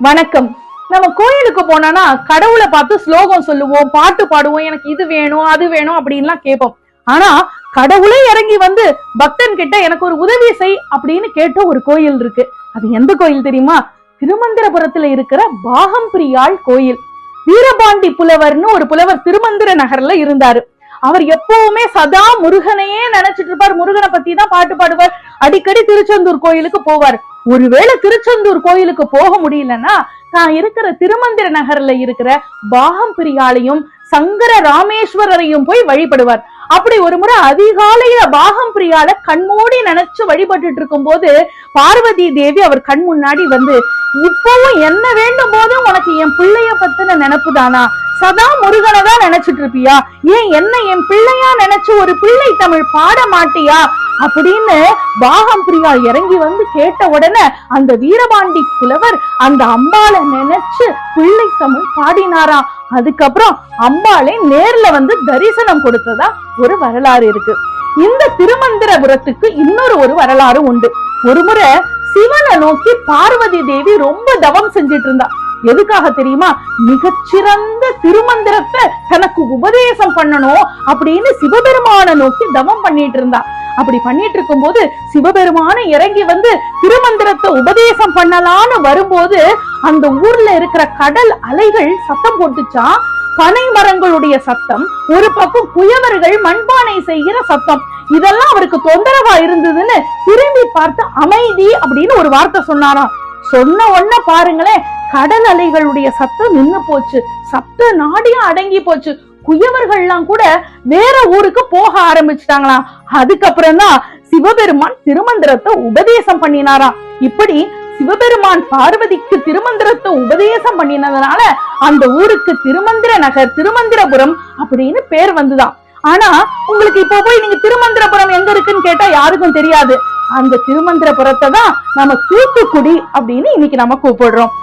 வணக்கம். நம்ம கோயிலுக்கு போனோம்னா கடவுளை பார்த்து ஸ்லோகம் சொல்லுவோம், பாட்டு பாடுவோம், எனக்கு இது வேணும் அது வேணும் அப்படின்லாம் கேட்போம். ஆனா கடவுளே இறங்கி வந்து பக்தன் கிட்ட எனக்கு ஒரு உதவி செய் அப்படின்னு கேட்ட ஒரு கோயில் இருக்கு. அது எந்த கோயில் தெரியுமா? திருமந்திரபுரத்துல இருக்கிற பாகம்பிரியாள் கோயில். வீரபாண்டி புலவர்னு ஒரு புலவர் திருமந்திர நகர்ல இருந்தாரு. அவர் எப்பவுமே சதா முருகனையே நினைச்சிட்டு இருப்பார். முருகனை பத்தி தான் பாட்டு பாடுவார். அடிக்கடி திருச்செந்தூர் கோயிலுக்கு போவார். ஒருவேளை திருச்செந்தூர் கோயிலுக்கு போக முடியலன்னா தான் இருக்கிற திருமந்திர நகர்ல இருக்கிற பாகம்பிரியாளையும் சங்கர ராமேஸ்வரரையும் போய் வழிபடுவார். அப்படி ஒரு முறை அதிகாலையில பாகம்பிரியால கண்மூடி நினைச்சு வழிபட்டு இருக்கும் போது பார்வதி தேவி அவர் கண் முன்னாடி வந்து, இப்பவும் என்ன வேண்டும் போதும் உனக்கு என் பிள்ளைய பத்தின நினைப்புதானா? சதா முருகனை தான் நினைச்சிட்டு இருப்பியா? ஏன் என்ன என் பிள்ளையா நினைச்சு ஒரு பிள்ளை தமிழ் பாட மாட்டியா அப்படின்னு பாகம்பிரியாள் இறங்கி வந்து கேட்ட உடனே அந்த வீரபாண்டி புலவர் அந்த அம்பாளை நினைச்சு பிள்ளை தமிழ் பாடினாராம். அதுக்கப்புறம் அம்பாளை நேர்ல வந்து தரிசனம் கொடுத்ததா ஒரு வரலாறு இருக்கு. இந்த திருமந்திரபுரத்துக்கு இன்னொரு வரலாறு உண்டு. ஒரு முறை சிவனை நோக்கி பார்வதி தேவி ரொம்ப தவம் செஞ்சிட்டு இருந்தா. எதுக்காக தெரியுமா? மிகச்சிறந்த திருமந்திரத்தை தனக்கு உபதேசம் பண்ணணும் அப்படின்னு சிவபெருமான நோக்கி தவம் பண்ணிட்டு இருந்தா. அப்படி பண்ணிட்டு இருக்கும் போது சிவபெருமான இறங்கி வந்து திருமந்திரத்தை உபதேசம் பண்ணலான்னு வரும்போது அந்த ஊர்ல இருக்கிற கடல் அலைகள் சத்தம் போட்டுச்சா. பனை மரங்களுடைய சத்தம், ஒரு பக்கம் குயவர்கள் மண்பானை செய்கிற சத்தம், இதெல்லாம் அவருக்கு தொந்தரவா இருந்ததுன்னு திரும்பி பார்த்து அமைதி அப்படின்னு ஒரு வார்த்தை சொன்னாராம். சொன்ன உடனே பாருங்களேன், கடல் அலைகளுடைய சத்தம் நின்னு போச்சு. சப்த நாடியும் அடங்கி போச்சு. குயவர்கள்லாம் கூட வேற ஊருக்கு போக ஆரம்பிச்சுட்டாங்களாம். அதுக்கப்புறம் தான் சிவபெருமான் திருமந்திரத்தை உபதேசம் பண்ணினாராம். இப்படி சிவபெருமான் பார்வதிக்கு திருமந்திரத்தை உபதேசம் பண்ணினதுனால அந்த ஊருக்கு திருமந்திர நகர், திருமந்திரபுரம் அப்படின்னு பேர் வந்துதான். ஆனா உங்களுக்கு இப்ப போய் நீங்க திருமந்திரபுரம் எங்க இருக்குன்னு கேட்டா யாருக்கும் தெரியாது. அந்த திருமந்திரபுரத்தை தான் நம்ம தூத்துக்குடி அப்படின்னு இன்னைக்கு நம்ம கூப்பிடுறோம்.